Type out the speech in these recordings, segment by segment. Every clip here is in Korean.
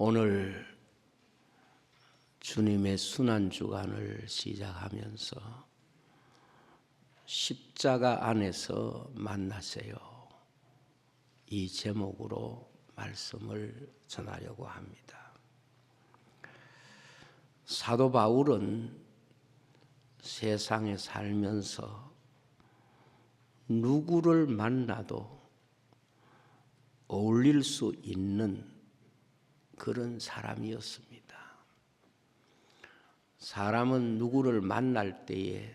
오늘 주님의 순환주간을 시작하면서 십자가 안에서 만나세요. 이 제목으로 말씀을 전하려고 합니다. 사도 바울은 세상에 살면서 누구를 만나도 어울릴 수 있는 그런 사람이었습니다. 사람은 누구를 만날 때에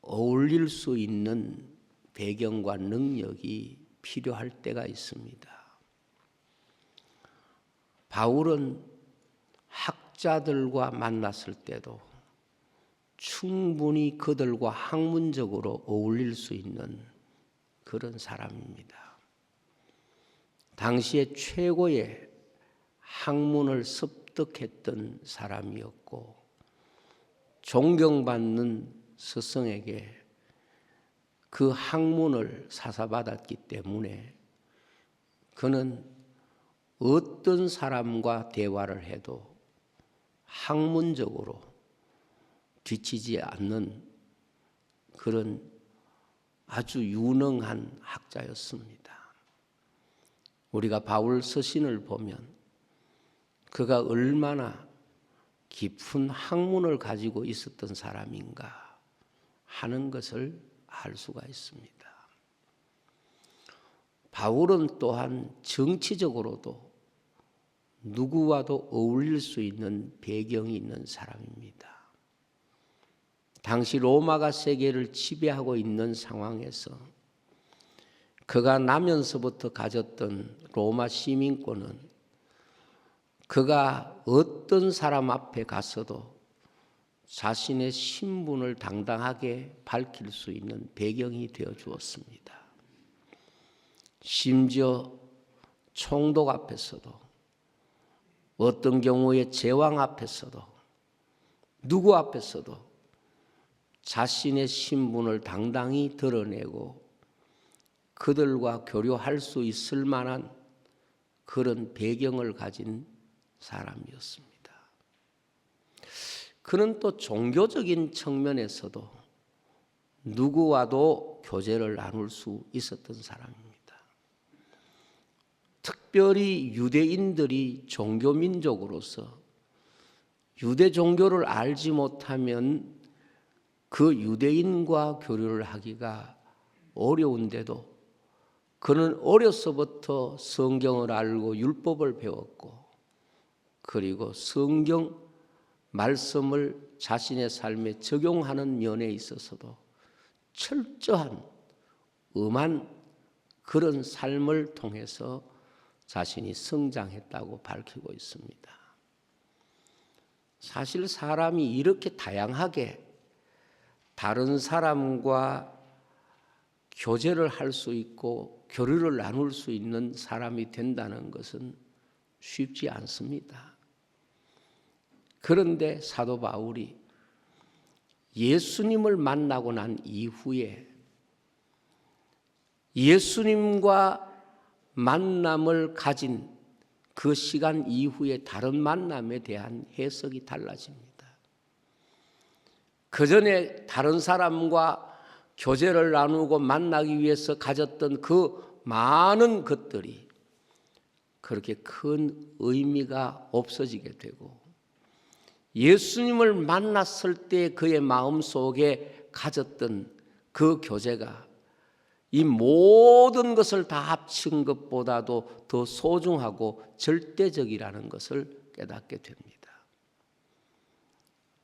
어울릴 수 있는 배경과 능력이 필요할 때가 있습니다. 바울은 학자들과 만났을 때도 충분히 그들과 학문적으로 어울릴 수 있는 그런 사람입니다. 당시에 최고의 학문을 습득했던 사람이었고 존경받는 스승에게 그 학문을 사사받았기 때문에 그는 어떤 사람과 대화를 해도 학문적으로 뒤치지 않는 그런 아주 유능한 학자였습니다. 우리가 바울 서신을 보면 그가 얼마나 깊은 학문을 가지고 있었던 사람인가 하는 것을 알 수가 있습니다. 바울은 또한 정치적으로도 누구와도 어울릴 수 있는 배경이 있는 사람입니다. 당시 로마가 세계를 지배하고 있는 상황에서 그가 나면서부터 가졌던 로마 시민권은 그가 어떤 사람 앞에 가서도 자신의 신분을 당당하게 밝힐 수 있는 배경이 되어 주었습니다. 심지어 총독 앞에서도 어떤 경우에 제왕 앞에서도 누구 앞에서도 자신의 신분을 당당히 드러내고 그들과 교류할 수 있을 만한 그런 배경을 가진 사람이었습니다. 그는 또 종교적인 측면에서도 누구와도 교제를 나눌 수 있었던 사람입니다. 특별히 유대인들이 종교민족으로서 유대 종교를 알지 못하면 그 유대인과 교류를 하기가 어려운데도 그는 어려서부터 성경을 알고 율법을 배웠고 그리고 성경 말씀을 자신의 삶에 적용하는 면에 있어서도 철저한 엄한 그런 삶을 통해서 자신이 성장했다고 밝히고 있습니다. 사실 사람이 이렇게 다양하게 다른 사람과 교제를 할 수 있고 교류를 나눌 수 있는 사람이 된다는 것은 쉽지 않습니다. 그런데 사도 바울이 예수님을 만나고 난 이후에 예수님과 만남을 가진 그 시간 이후에 다른 만남에 대한 해석이 달라집니다. 그 전에 다른 사람과 교제를 나누고 만나기 위해서 가졌던 그 많은 것들이 그렇게 큰 의미가 없어지게 되고 예수님을 만났을 때 그의 마음속에 가졌던 그 교제가 이 모든 것을 다 합친 것보다도 더 소중하고 절대적이라는 것을 깨닫게 됩니다.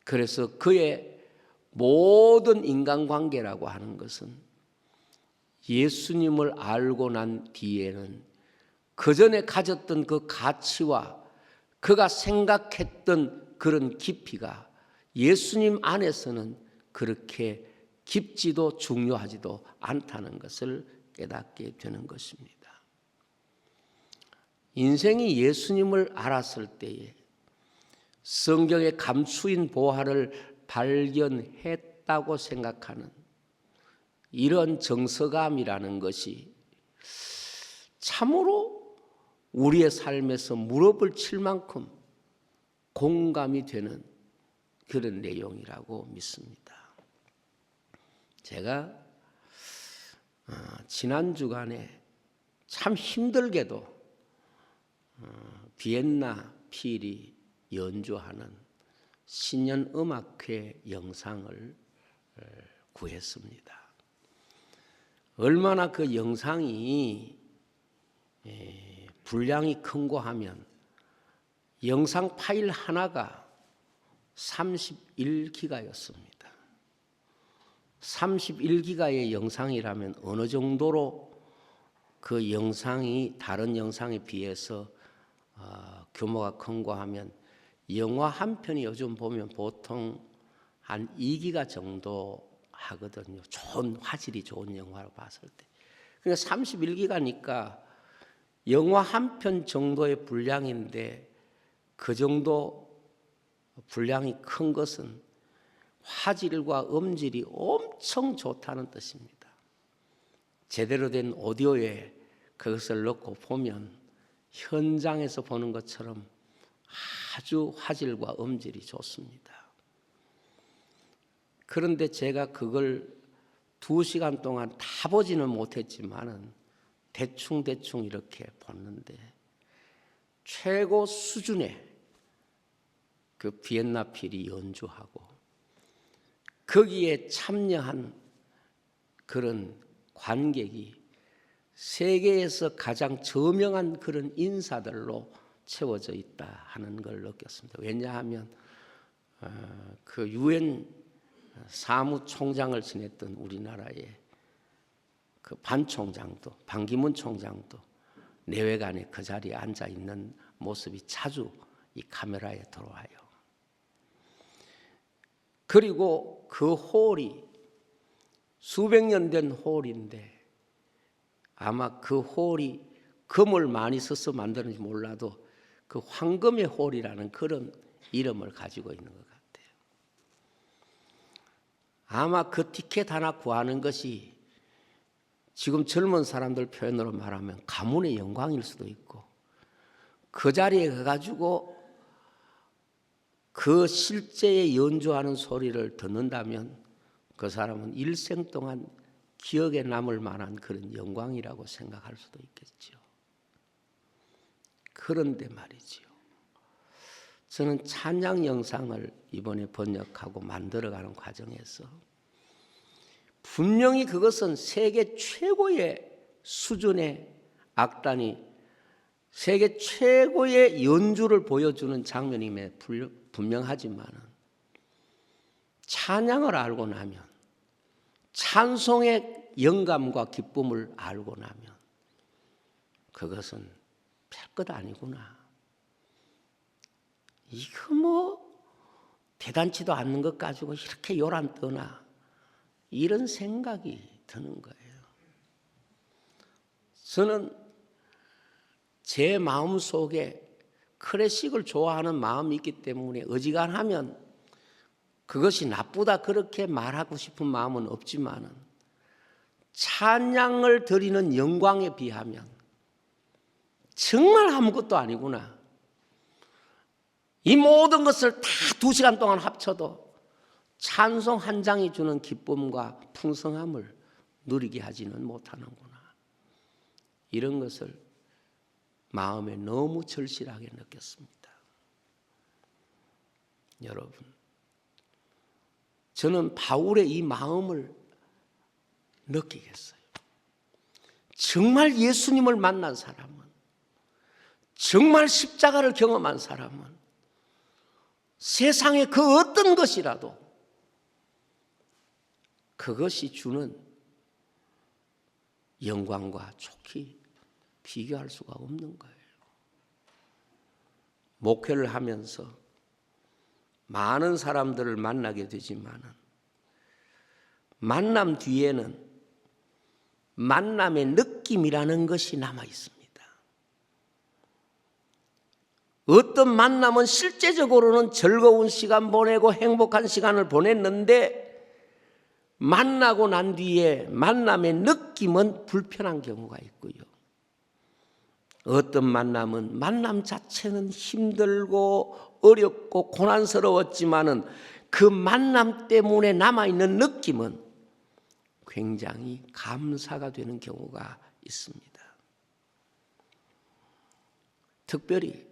그래서 그의 모든 인간관계라고 하는 것은 예수님을 알고 난 뒤에는 그 전에 가졌던 그 가치와 그가 생각했던 그런 깊이가 예수님 안에서는 그렇게 깊지도 중요하지도 않다는 것을 깨닫게 되는 것입니다. 인생이 예수님을 알았을 때에 성경의 감추인 보화를 발견했다고 생각하는 이런 정서감이라는 것이 참으로 우리의 삶에서 무릎을 칠 만큼 공감이 되는 그런 내용이라고 믿습니다. 제가 지난 주간에 참 힘들게도 비엔나 필이 연주하는 신년 음악회 영상을 구했습니다. 얼마나 그 영상이 분량이 큰고 하면 영상 파일 하나가 31기가였습니다. 31기가의 영상이라면 어느 정도로 그 영상이 다른 영상에 비해서 규모가 큰고 하면 영화 한 편이 요즘 보면 보통 한 2기가 정도 하거든요. 좋은 화질이 좋은 영화로 봤을 때. 그러니까 31기가니까 영화 한 편 정도의 분량인데 그 정도 분량이 큰 것은 화질과 음질이 엄청 좋다는 뜻입니다. 제대로 된 오디오에 그것을 넣고 보면 현장에서 보는 것처럼 아주 화질과 음질이 좋습니다. 그런데 제가 그걸 2시간 동안 다 보지는 못했지만은 대충 이렇게 봤는데 최고 수준의 그 비엔나 필이 연주하고 거기에 참여한 그런 관객이 세계에서 가장 저명한 그런 인사들로 채워져 있다 하는 걸 느꼈습니다. 왜냐하면 그 UN 사무총장을 지냈던 우리나라의 그 반총장도 반기문 총장도 내외관에 그 자리에 앉아 있는 모습이 자주 이 카메라에 들어와요. 그리고 그 홀이 수백 년 된 홀인데 아마 그 홀이 금을 많이 써서 만드는지 몰라도 그 황금의 홀이라는 그런 이름을 가지고 있는 것 같아요. 아마 그 티켓 하나 구하는 것이 지금 젊은 사람들 표현으로 말하면 가문의 영광일 수도 있고 그 자리에 가가지고 그 실제에 연주하는 소리를 듣는다면 그 사람은 일생 동안 기억에 남을 만한 그런 영광이라고 생각할 수도 있겠죠. 그런데 말이지요. 저는 찬양 영상을 이번에 번역하고 만들어가는 과정에서 분명히 그것은 세계 최고의 수준의 악단이 세계 최고의 연주를 보여주는 장면임에 분명하지만은 찬양을 알고 나면 찬송의 영감과 기쁨을 알고 나면 그것은 별것 아니구나. 이거 뭐 대단치도 않는 것 가지고 이렇게 요란 떠나 이런 생각이 드는 거예요. 저는 제 마음속에 클래식을 좋아하는 마음이 있기 때문에 어지간하면 그것이 나쁘다 그렇게 말하고 싶은 마음은 없지만은 찬양을 드리는 영광에 비하면 정말 아무것도 아니구나. 이 모든 것을 다 2시간 동안 합쳐도 찬송 한 장이 주는 기쁨과 풍성함을 누리게 하지는 못하는구나. 이런 것을 마음에 너무 절실하게 느꼈습니다. 여러분, 저는 바울의 이 마음을 느끼겠어요. 정말 예수님을 만난 사람은, 정말 십자가를 경험한 사람은 세상의 그 어떤 것이라도 그것이 주는 영광과 좋기 비교할 수가 없는 거예요. 목회를 하면서 많은 사람들을 만나게 되지만은 만남 뒤에는 만남의 느낌이라는 것이 남아 있습니다. 어떤 만남은 실제적으로는 즐거운 시간 보내고 행복한 시간을 보냈는데 만나고 난 뒤에 만남의 느낌은 불편한 경우가 있고요. 어떤 만남은 만남 자체는 힘들고 어렵고 고난스러웠지만은 그 만남 때문에 남아있는 느낌은 굉장히 감사가 되는 경우가 있습니다. 특별히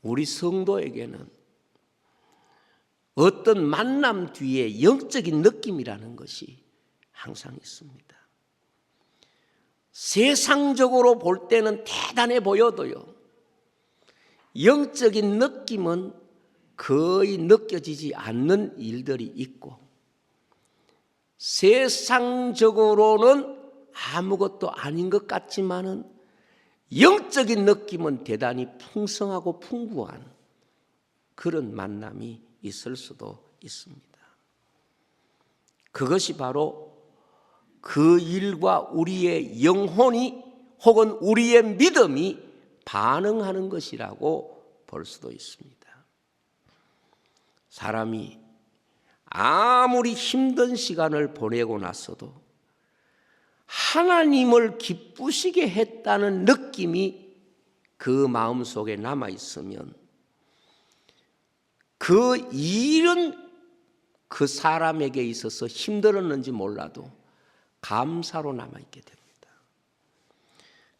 우리 성도에게는 어떤 만남 뒤에 영적인 느낌이라는 것이 항상 있습니다. 세상적으로 볼 때는 대단해 보여도요, 영적인 느낌은 거의 느껴지지 않는 일들이 있고, 세상적으로는 아무것도 아닌 것 같지만은 영적인 느낌은 대단히 풍성하고 풍부한 그런 만남이 있을 수도 있습니다. 그것이 바로 그 일과 우리의 영혼이 혹은 우리의 믿음이 반응하는 것이라고 볼 수도 있습니다. 사람이 아무리 힘든 시간을 보내고 나서도 하나님을 기쁘시게 했다는 느낌이 그 마음속에 남아있으면 그 일은 그 사람에게 있어서 힘들었는지 몰라도 감사로 남아있게 됩니다.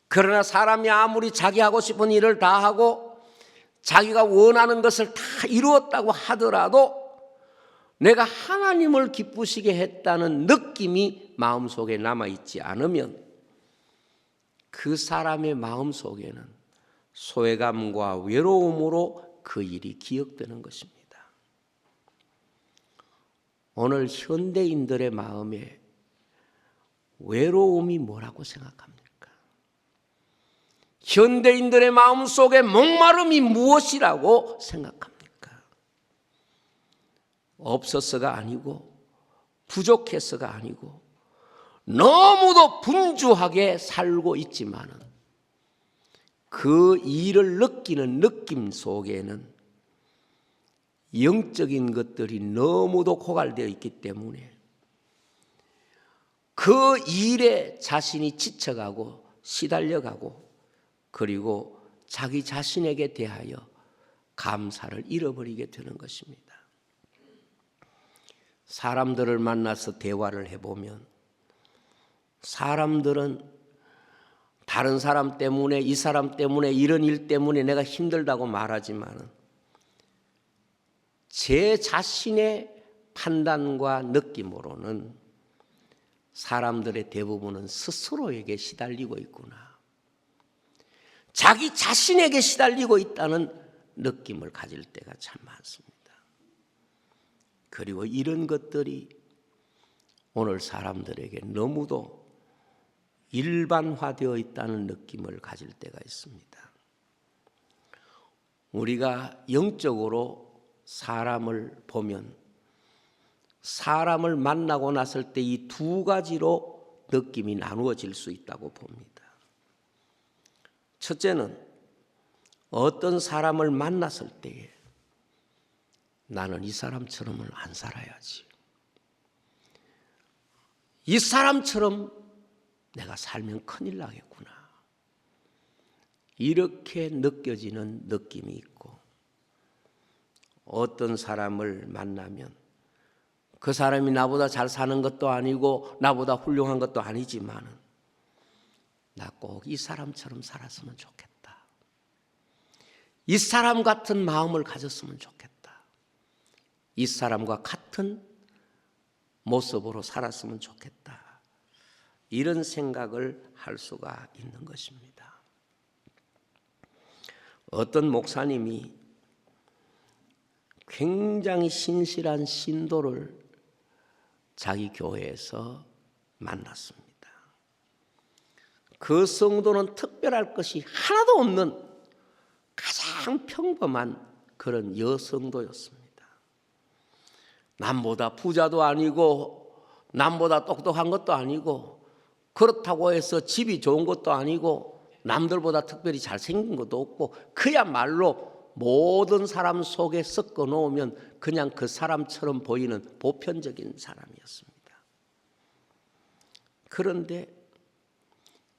그러나 사람이 아무리 자기 하고 싶은 일을 다 하고 자기가 원하는 것을 다 이루었다고 하더라도 내가 하나님을 기쁘시게 했다는 느낌이 마음속에 남아있지 않으면 그 사람의 마음속에는 소외감과 외로움으로 그 일이 기억되는 것입니다. 오늘 현대인들의 마음에 외로움이 뭐라고 생각합니까? 현대인들의 마음속에 목마름이 무엇이라고 생각합니까? 없어서가 아니고 부족해서가 아니고 너무도 분주하게 살고 있지만은 그 일을 느끼는 느낌 속에는 영적인 것들이 너무도 고갈되어 있기 때문에 그 일에 자신이 지쳐가고 시달려가고 그리고 자기 자신에게 대하여 감사를 잃어버리게 되는 것입니다. 사람들을 만나서 대화를 해보면 사람들은 다른 사람 때문에 이 사람 때문에 이런 일 때문에 내가 힘들다고 말하지만 제 자신의 판단과 느낌으로는 사람들의 대부분은 스스로에게 시달리고 있구나, 자기 자신에게 시달리고 있다는 느낌을 가질 때가 참 많습니다. 그리고 이런 것들이 오늘 사람들에게 너무도 일반화되어 있다는 느낌을 가질 때가 있습니다. 우리가 영적으로 사람을 보면 사람을 만나고 났을 때 이 두 가지로 느낌이 나누어질 수 있다고 봅니다. 첫째는 어떤 사람을 만났을 때에 나는 이 사람처럼은 안 살아야지, 이 사람처럼 내가 살면 큰일 나겠구나, 이렇게 느껴지는 느낌이 있고, 어떤 사람을 만나면 그 사람이 나보다 잘 사는 것도 아니고 나보다 훌륭한 것도 아니지만 나 꼭 이 사람처럼 살았으면 좋겠다, 이 사람 같은 마음을 가졌으면 좋겠다, 이 사람과 같은 모습으로 살았으면 좋겠다, 이런 생각을 할 수가 있는 것입니다. 어떤 목사님이 굉장히 신실한 신도를 자기 교회에서 만났습니다. 그 성도는 특별할 것이 하나도 없는 가장 평범한 그런 여성도였습니다. 남보다 부자도 아니고 남보다 똑똑한 것도 아니고 그렇다고 해서 집이 좋은 것도 아니고 남들보다 특별히 잘생긴 것도 없고 그야말로 모든 사람 속에 섞어 놓으면 그냥 그 사람처럼 보이는 보편적인 사람이었습니다. 그런데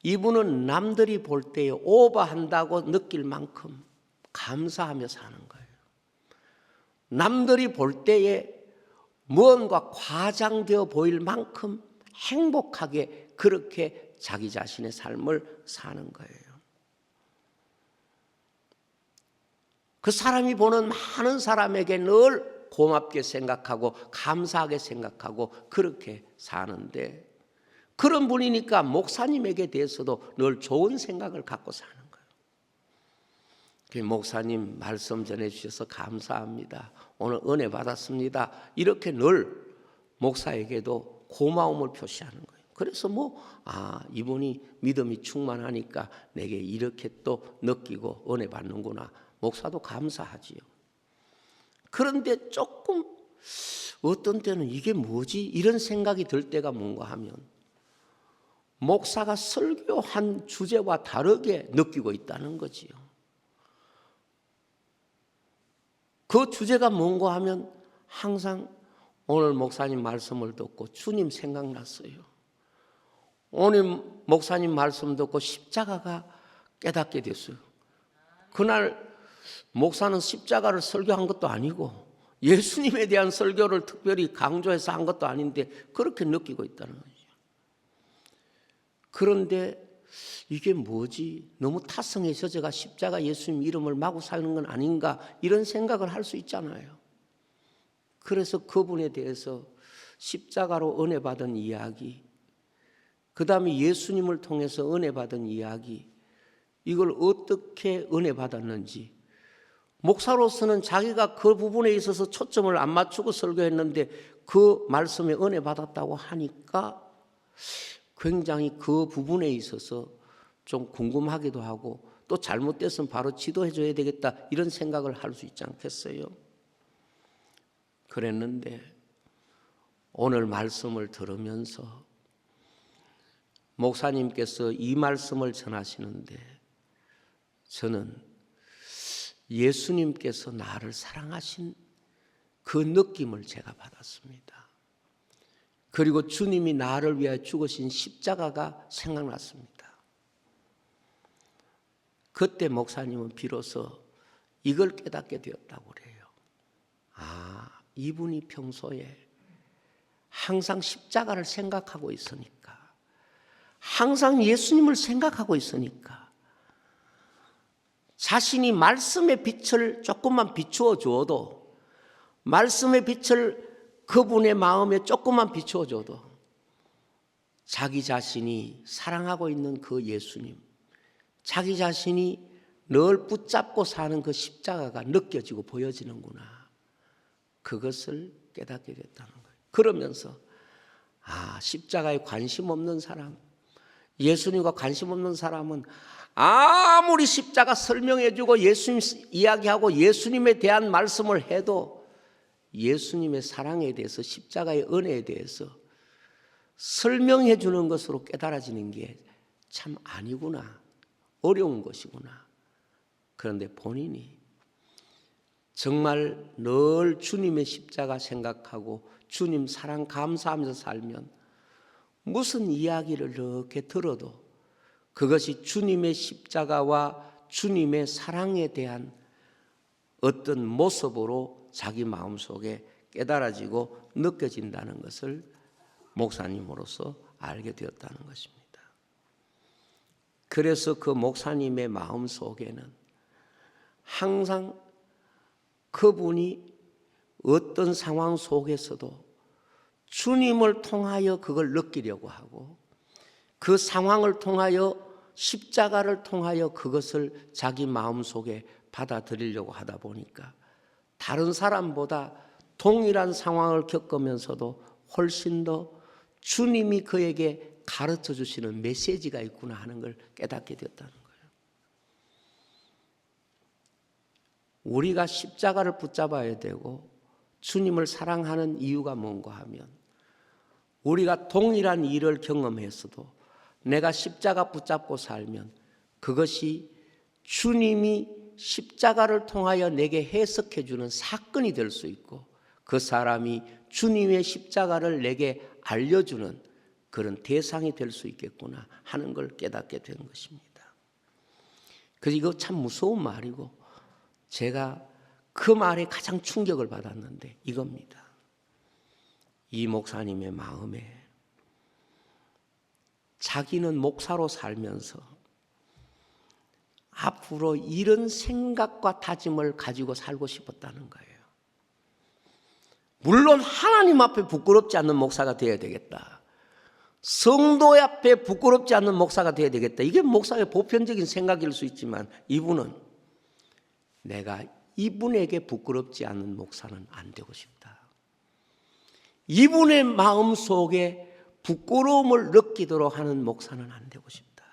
이분은 남들이 볼 때에 오버한다고 느낄 만큼 감사하며 사는 거예요. 남들이 볼 때에 무언가 과장되어 보일 만큼 행복하게 그렇게 자기 자신의 삶을 사는 거예요. 그 사람이 보는 많은 사람에게 늘 고맙게 생각하고 감사하게 생각하고 그렇게 사는데, 그런 분이니까 목사님에게 대해서도 늘 좋은 생각을 갖고 사는 거예요. 목사님 말씀 전해주셔서 감사합니다. 오늘 은혜 받았습니다. 이렇게 늘 목사에게도 고마움을 표시하는 거예요. 그래서 이분이 믿음이 충만하니까 내게 이렇게 또 느끼고 은혜 받는구나. 목사도 감사하지요. 그런데 조금 어떤 때는 이게 뭐지? 이런 생각이 들 때가 뭔가 하면 목사가 설교한 주제와 다르게 느끼고 있다는 거지요. 그 주제가 뭔가 하면 항상 오늘 목사님 말씀을 듣고 주님 생각났어요. 오늘 목사님 말씀 듣고 십자가가 깨닫게 됐어요. 그날 목사는 십자가를 설교한 것도 아니고 예수님에 대한 설교를 특별히 강조해서 한 것도 아닌데 그렇게 느끼고 있다는 거죠. 그런데 이게 뭐지? 너무 타성에 젖어가 십자가 예수님 이름을 마구 사는 건 아닌가 이런 생각을 할 수 있잖아요. 그래서 그분에 대해서 십자가로 은혜 받은 이야기, 그 다음에 예수님을 통해서 은혜 받은 이야기, 이걸 어떻게 은혜 받았는지, 목사로서는 자기가 그 부분에 있어서 초점을 안 맞추고 설교했는데 그 말씀에 은혜 받았다고 하니까 굉장히 그 부분에 있어서 좀 궁금하기도 하고, 또 잘못됐으면 바로 지도해 줘야 되겠다 이런 생각을 할 수 있지 않겠어요? 그랬는데 오늘 말씀을 들으면서 목사님께서 이 말씀을 전하시는데 저는 예수님께서 나를 사랑하신 그 느낌을 제가 받았습니다. 그리고 주님이 나를 위하여 죽으신 십자가가 생각났습니다. 그때 목사님은 비로소 이걸 깨닫게 되었다고 그래요. 이분이 평소에 항상 십자가를 생각하고 있으니까, 항상 예수님을 생각하고 있으니까 자신이 말씀의 빛을 조금만 비추어 줘도, 말씀의 빛을 그분의 마음에 조금만 비추어 줘도 자기 자신이 사랑하고 있는 그 예수님, 자기 자신이 늘 붙잡고 사는 그 십자가가 느껴지고 보여지는구나. 그것을 깨닫게 됐다는 거예요. 그러면서 십자가에 관심 없는 사람, 예수님과 관심 없는 사람은 아무리 십자가 설명해주고 예수님 이야기하고 예수님에 대한 말씀을 해도 예수님의 사랑에 대해서, 십자가의 은혜에 대해서 설명해 주는 것으로 깨달아지는 게 참 아니구나, 어려운 것이구나. 그런데 본인이 정말 늘 주님의 십자가 생각하고 주님 사랑 감사하면서 살면 무슨 이야기를 이렇게 들어도 그것이 주님의 십자가와 주님의 사랑에 대한 어떤 모습으로 자기 마음속에 깨달아지고 느껴진다는 것을 목사님으로서 알게 되었다는 것입니다. 그래서 그 목사님의 마음속에는 항상 그분이 어떤 상황 속에서도 주님을 통하여 그걸 느끼려고 하고, 그 상황을 통하여, 십자가를 통하여 그것을 자기 마음속에 받아들이려고 하다 보니까 다른 사람보다 동일한 상황을 겪으면서도 훨씬 더 주님이 그에게 가르쳐 주시는 메시지가 있구나 하는 걸 깨닫게 되었다는 거예요. 우리가 십자가를 붙잡아야 되고 주님을 사랑하는 이유가 뭔가 하면, 우리가 동일한 일을 경험했어도 내가 십자가 붙잡고 살면 그것이 주님이 십자가를 통하여 내게 해석해 주는 사건이 될 수 있고, 그 사람이 주님의 십자가를 내게 알려주는 그런 대상이 될 수 있겠구나 하는 걸 깨닫게 된 것입니다. 그래서 이거 참 무서운 말이고 제가 그 말에 가장 충격을 받았는데 이겁니다. 이 목사님의 마음에 자기는 목사로 살면서 앞으로 이런 생각과 다짐을 가지고 살고 싶었다는 거예요. 물론 하나님 앞에 부끄럽지 않는 목사가 되어야 되겠다. 성도 앞에 부끄럽지 않는 목사가 되어야 되겠다. 이게 목사의 보편적인 생각일 수 있지만 이분은 내가 이분에게 부끄럽지 않는 목사는 안 되고 싶다. 이분의 마음속에 부끄러움을 느끼도록 하는 목사는 안 되고 싶다.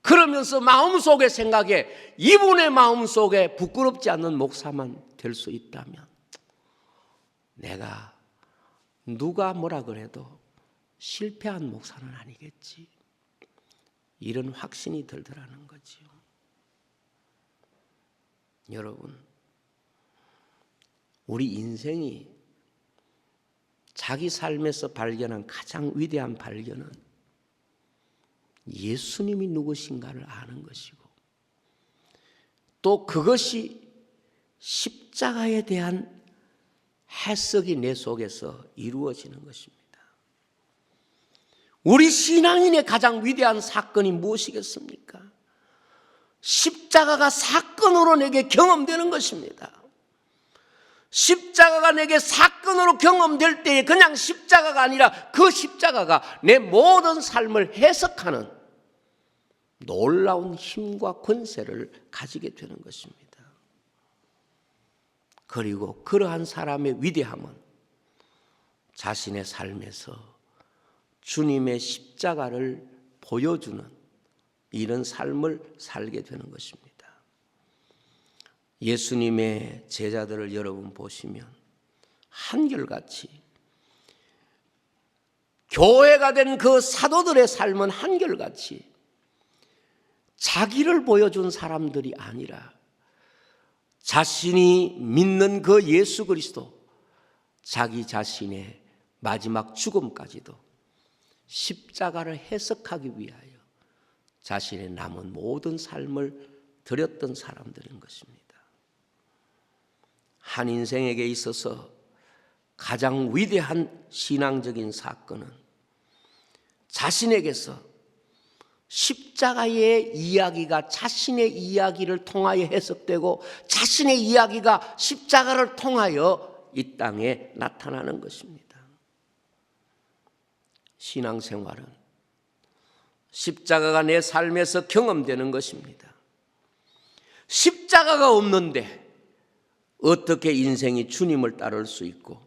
그러면서 마음속의 생각에 이분의 마음속에 부끄럽지 않는 목사만 될 수 있다면 내가 누가 뭐라 그래도 실패한 목사는 아니겠지. 이런 확신이 들더라는 거지요. 여러분, 우리 인생이 자기 삶에서 발견한 가장 위대한 발견은 예수님이 누구신가를 아는 것이고 또 그것이 십자가에 대한 해석이 내 속에서 이루어지는 것입니다. 우리 신앙인의 가장 위대한 사건이 무엇이겠습니까? 십자가가 사건으로 내게 경험되는 것입니다. 십자가가 내게 사건으로 경험될 때에 그냥 십자가가 아니라 그 십자가가 내 모든 삶을 해석하는 놀라운 힘과 권세를 가지게 되는 것입니다. 그리고 그러한 사람의 위대함은 자신의 삶에서 주님의 십자가를 보여주는 이런 삶을 살게 되는 것입니다. 예수님의 제자들을 여러분 보시면 한결같이 교회가 된 그 사도들의 삶은 한결같이 자기를 보여준 사람들이 아니라 자신이 믿는 그 예수 그리스도, 자기 자신의 마지막 죽음까지도 십자가를 해석하기 위하여 자신의 남은 모든 삶을 드렸던 사람들인 것입니다. 한 인생에게 있어서 가장 위대한 신앙적인 사건은 자신에게서 십자가의 이야기가 자신의 이야기를 통하여 해석되고 자신의 이야기가 십자가를 통하여 이 땅에 나타나는 것입니다. 신앙생활은 십자가가 내 삶에서 경험되는 것입니다. 십자가가 없는데 어떻게 인생이 주님을 따를 수 있고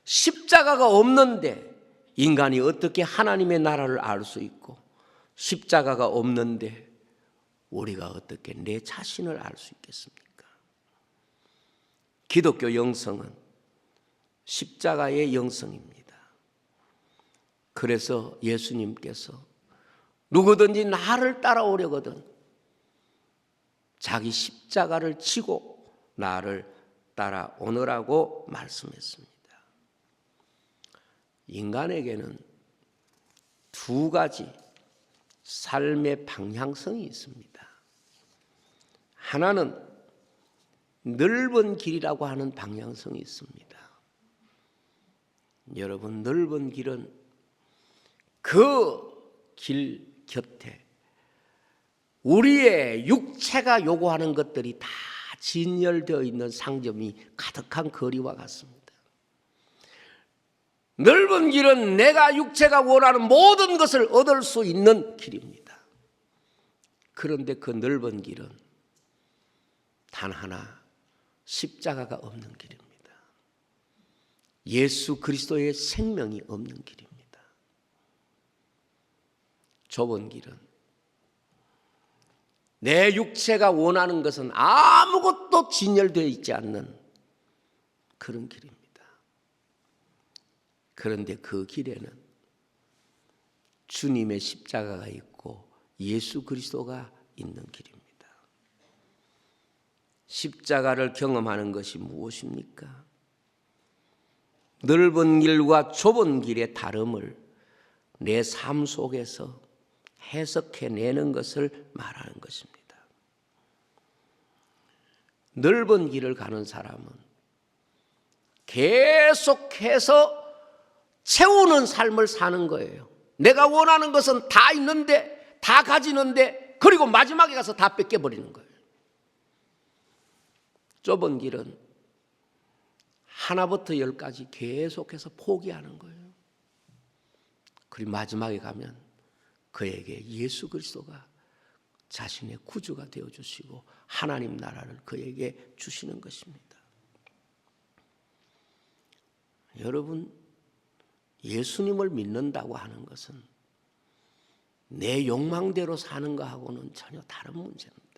십자가가 없는데 인간이 어떻게 하나님의 나라를 알 수 있고 십자가가 없는데 우리가 어떻게 내 자신을 알 수 있겠습니까? 기독교 영성은 십자가의 영성입니다. 그래서 예수님께서 누구든지 나를 따라오려거든 자기 십자가를 지고 나를 따라오느라고 말씀했습니다. 인간에게는 두 가지 삶의 방향성이 있습니다. 하나는 넓은 길이라고 하는 방향성이 있습니다. 여러분, 넓은 길은 그 길 곁에 우리의 육체가 요구하는 것들이 다 진열되어 있는 상점이 가득한 거리와 같습니다. 넓은 길은 내가 육체가 원하는 모든 것을 얻을 수 있는 길입니다. 그런데 그 넓은 길은 단 하나 십자가가 없는 길입니다. 예수 그리스도의 생명이 없는 길입니다. 좁은 길은 내 육체가 원하는 것은 아무것도 진열되어 있지 않는 그런 길입니다. 그런데 그 길에는 주님의 십자가가 있고 예수 그리스도가 있는 길입니다. 십자가를 경험하는 것이 무엇입니까? 넓은 길과 좁은 길의 다름을 내 삶 속에서 해석해내는 것을 말하는 것입니다. 넓은 길을 가는 사람은 계속해서 채우는 삶을 사는 거예요. 내가 원하는 것은 다 있는데, 다 가지는데, 그리고 마지막에 가서 다 뺏겨버리는 거예요. 좁은 길은 하나부터 열까지 계속해서 포기하는 거예요. 그리고 마지막에 가면 그에게 예수 그리스도가 자신의 구주가 되어주시고 하나님 나라를 그에게 주시는 것입니다. 여러분, 예수님을 믿는다고 하는 것은 내 욕망대로 사는 것하고는 전혀 다른 문제입니다.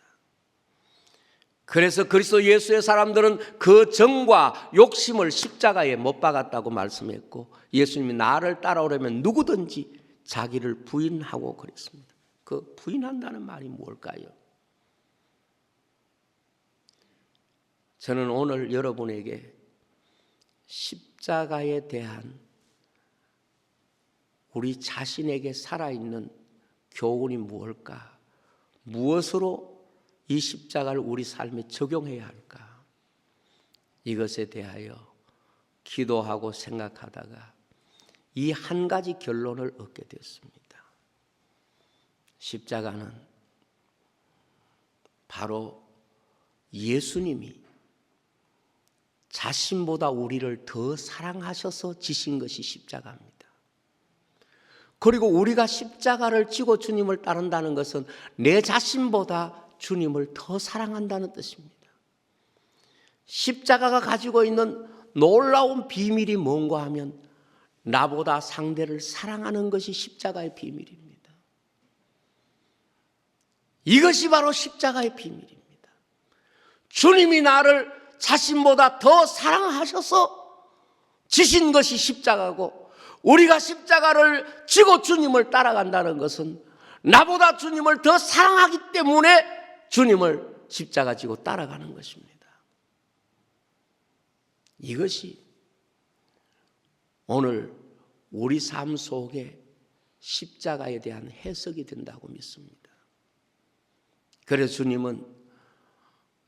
그래서 그리스도 예수의 사람들은 그 정과 욕심을 십자가에 못 박았다고 말씀했고, 예수님이 나를 따라오려면 누구든지 자기를 부인하고 그랬습니다. 그 부인한다는 말이 뭘까요? 저는 오늘 여러분에게 십자가에 대한 우리 자신에게 살아있는 교훈이 무엇일까? 무엇으로 이 십자가를 우리 삶에 적용해야 할까? 이것에 대하여 기도하고 생각하다가 이 한 가지 결론을 얻게 됐습니다. 십자가는 바로 예수님이 자신보다 우리를 더 사랑하셔서 지신 것이 십자가입니다. 그리고 우리가 십자가를 지고 주님을 따른다는 것은 내 자신보다 주님을 더 사랑한다는 뜻입니다. 십자가가 가지고 있는 놀라운 비밀이 뭔가 하면 나보다 상대를 사랑하는 것이 십자가의 비밀입니다. 이것이 바로 십자가의 비밀입니다. 주님이 나를 자신보다 더 사랑하셔서 지신 것이 십자가고, 우리가 십자가를 지고 주님을 따라간다는 것은 나보다 주님을 더 사랑하기 때문에 주님을 십자가 지고 따라가는 것입니다. 이것이 오늘 우리 삶 속에 십자가에 대한 해석이 된다고 믿습니다. 그래서 주님은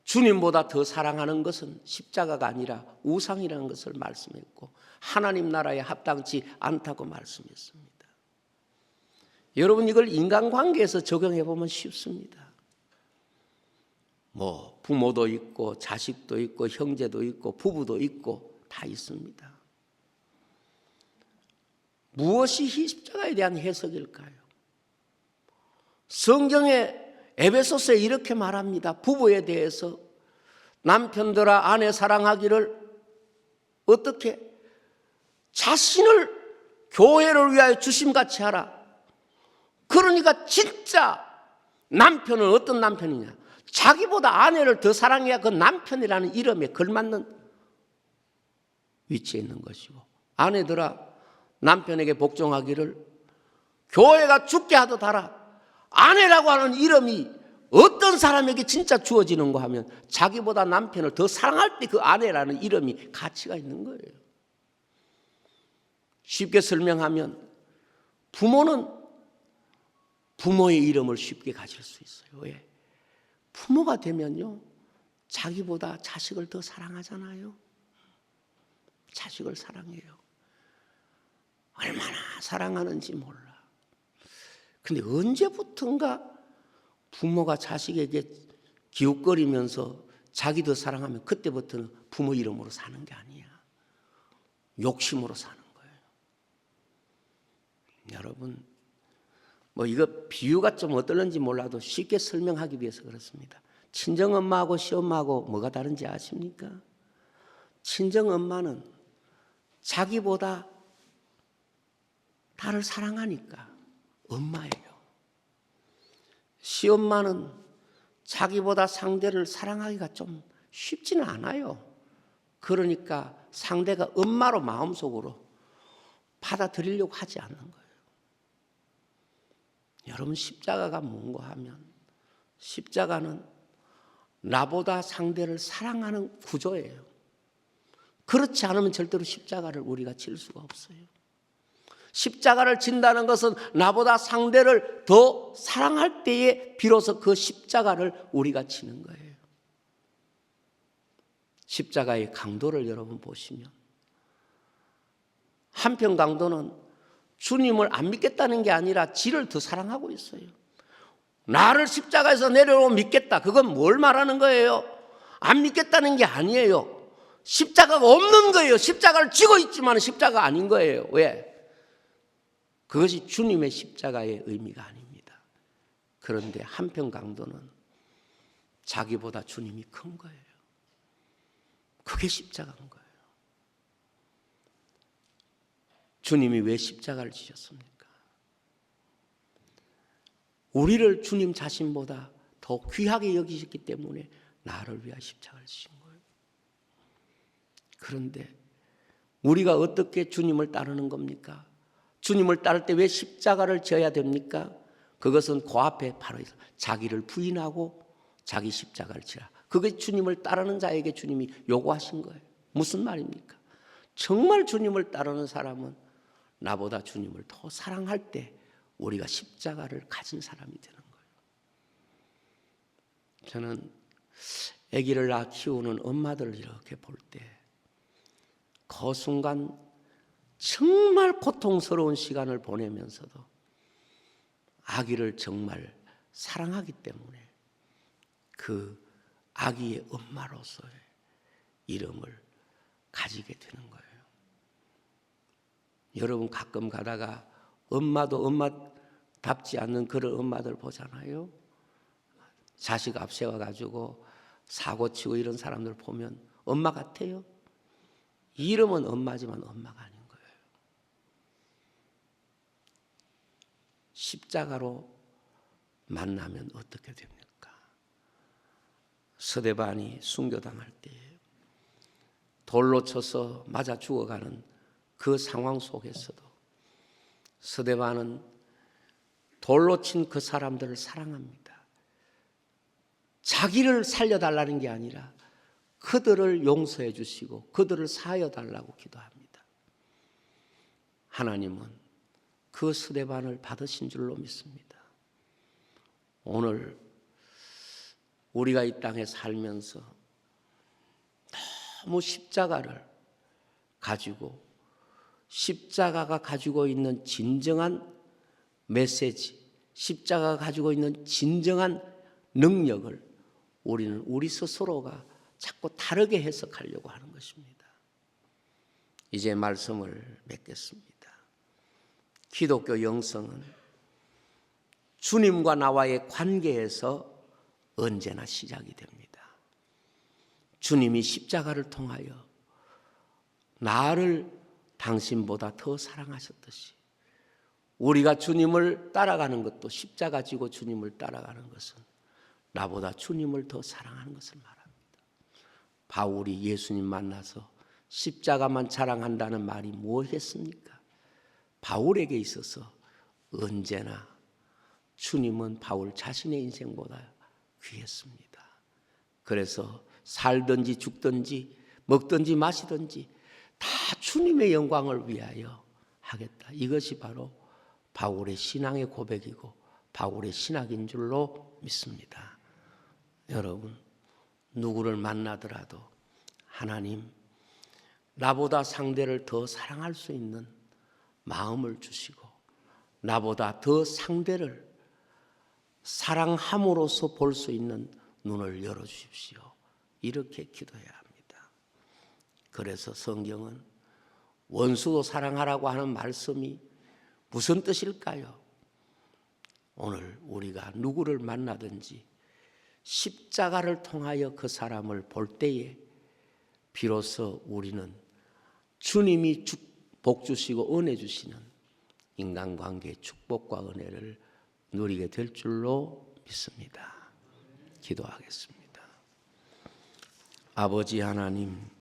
주님보다 더 사랑하는 것은 십자가가 아니라 우상이라는 것을 말씀했고, 하나님 나라에 합당치 않다고 말씀했습니다. 여러분, 이걸 인간관계에서 적용해 보면 쉽습니다. 부모도 있고 자식도 있고 형제도 있고 부부도 있고 다 있습니다. 무엇이 십자가에 대한 해석일까요? 성경에 에베소서에 이렇게 말합니다. 부부에 대해서 남편들아 아내 사랑하기를 어떻게? 자신을 교회를 위하여 주심같이 하라. 그러니까 진짜 남편은 어떤 남편이냐? 자기보다 아내를 더 사랑해야 그 남편이라는 이름에 걸맞는 위치에 있는 것이고, 아내들아 남편에게 복종하기를 교회가 죽게 하듯 하라. 아내라고 하는 이름이 어떤 사람에게 진짜 주어지는가 하면 자기보다 남편을 더 사랑할 때 그 아내라는 이름이 가치가 있는 거예요. 쉽게 설명하면 부모는 부모의 이름을 쉽게 가질 수 있어요. 왜? 부모가 되면요, 자기보다 자식을 더 사랑하잖아요. 자식을 사랑해요. 얼마나 사랑하는지 몰라. 근데 언제부턴가 부모가 자식에게 기웃거리면서 자기 더 사랑하면 그때부터는 부모 이름으로 사는 게 아니야. 욕심으로 사는 거예요. 여러분, 이거 비유가 좀 어떨는지 몰라도 쉽게 설명하기 위해서 그렇습니다. 친정엄마하고 시엄마하고 뭐가 다른지 아십니까? 친정엄마는 자기보다 나를 사랑하니까 엄마예요. 시엄마는 자기보다 상대를 사랑하기가 좀 쉽지는 않아요. 그러니까 상대가 엄마로 마음속으로 받아들이려고 하지 않는 거예요. 여러분, 십자가가 뭔가 하면 십자가는 나보다 상대를 사랑하는 구조예요. 그렇지 않으면 절대로 십자가를 우리가 질 수가 없어요. 십자가를 진다는 것은 나보다 상대를 더 사랑할 때에 비로소 그 십자가를 우리가 지는 거예요. 십자가의 강도를 여러분 보시면 한편 강도는 주님을 안 믿겠다는 게 아니라 지를 더 사랑하고 있어요. 나를 십자가에서 내려오면 믿겠다. 그건 뭘 말하는 거예요? 안 믿겠다는 게 아니에요. 십자가가 없는 거예요. 십자가를 쥐고 있지만 십자가가 아닌 거예요. 왜? 그것이 주님의 십자가의 의미가 아닙니다. 그런데 한편 강도는 자기보다 주님이 큰 거예요. 그게 십자가인 거예요. 주님이 왜 십자가를 지셨습니까? 우리를 주님 자신보다 더 귀하게 여기셨기 때문에 나를 위하여 십자가를 지신 거예요. 그런데 우리가 어떻게 주님을 따르는 겁니까? 주님을 따를 때 왜 십자가를 져야 됩니까? 그것은 그 앞에 바로 자기를 부인하고 자기 십자가를 지라. 그게 주님을 따르는 자에게 주님이 요구하신 거예요. 무슨 말입니까? 정말 주님을 따르는 사람은 나보다 주님을 더 사랑할 때 우리가 십자가를 가진 사람이 되는 거예요. 저는 아기를 낳아 키우는 엄마들을 이렇게 볼 때 그 순간 정말 고통스러운 시간을 보내면서도 아기를 정말 사랑하기 때문에 그 아기의 엄마로서의 이름을 가지게 되는 거예요. 여러분 가끔 가다가 엄마도 엄마답지 않는 그런 엄마들 보잖아요. 자식 앞세워가지고 사고치고 이런 사람들 보면 엄마 같아요. 이름은 엄마지만 엄마가 아닌 거예요. 십자가로 만나면 어떻게 됩니까? 스데반이 순교당할 때 돌로 쳐서 맞아 죽어가는 그 상황 속에서도 스데반은 돌로 친 그 사람들을 사랑합니다. 자기를 살려달라는 게 아니라 그들을 용서해 주시고 그들을 사하여 달라고 기도합니다. 하나님은 그 스데반을 받으신 줄로 믿습니다. 오늘 우리가 이 땅에 살면서 너무 십자가를 가지고 십자가가 가지고 있는 진정한 메시지, 십자가가 가지고 있는 진정한 능력을 우리는 우리 스스로가 자꾸 다르게 해석하려고 하는 것입니다. 이제 말씀을 맺겠습니다. 기독교 영성은 주님과 나와의 관계에서 언제나 시작이 됩니다. 주님이 십자가를 통하여 나를 당신보다 더 사랑하셨듯이 우리가 주님을 따라가는 것도 십자가 지고 주님을 따라가는 것은 나보다 주님을 더 사랑하는 것을 말합니다. 바울이 예수님 만나서 십자가만 자랑한다는 말이 무엇이겠습니까? 바울에게 있어서 언제나 주님은 바울 자신의 인생보다 귀했습니다. 그래서 살든지 죽든지 먹든지 마시든지 다 주님의 영광을 위하여 하겠다. 이것이 바로 바울의 신앙의 고백이고 바울의 신학인 줄로 믿습니다. 여러분, 누구를 만나더라도 하나님, 나보다 상대를 더 사랑할 수 있는 마음을 주시고 나보다 더 상대를 사랑함으로써 볼 수 있는 눈을 열어주십시오. 이렇게 기도해야 합니다. 그래서 성경은 원수도 사랑하라고 하는 말씀이 무슨 뜻일까요? 오늘 우리가 누구를 만나든지 십자가를 통하여 그 사람을 볼 때에 비로소 우리는 주님이 복 주시고 은혜 주시는 인간관계의 축복과 은혜를 누리게 될 줄로 믿습니다. 기도하겠습니다. 아버지 하나님,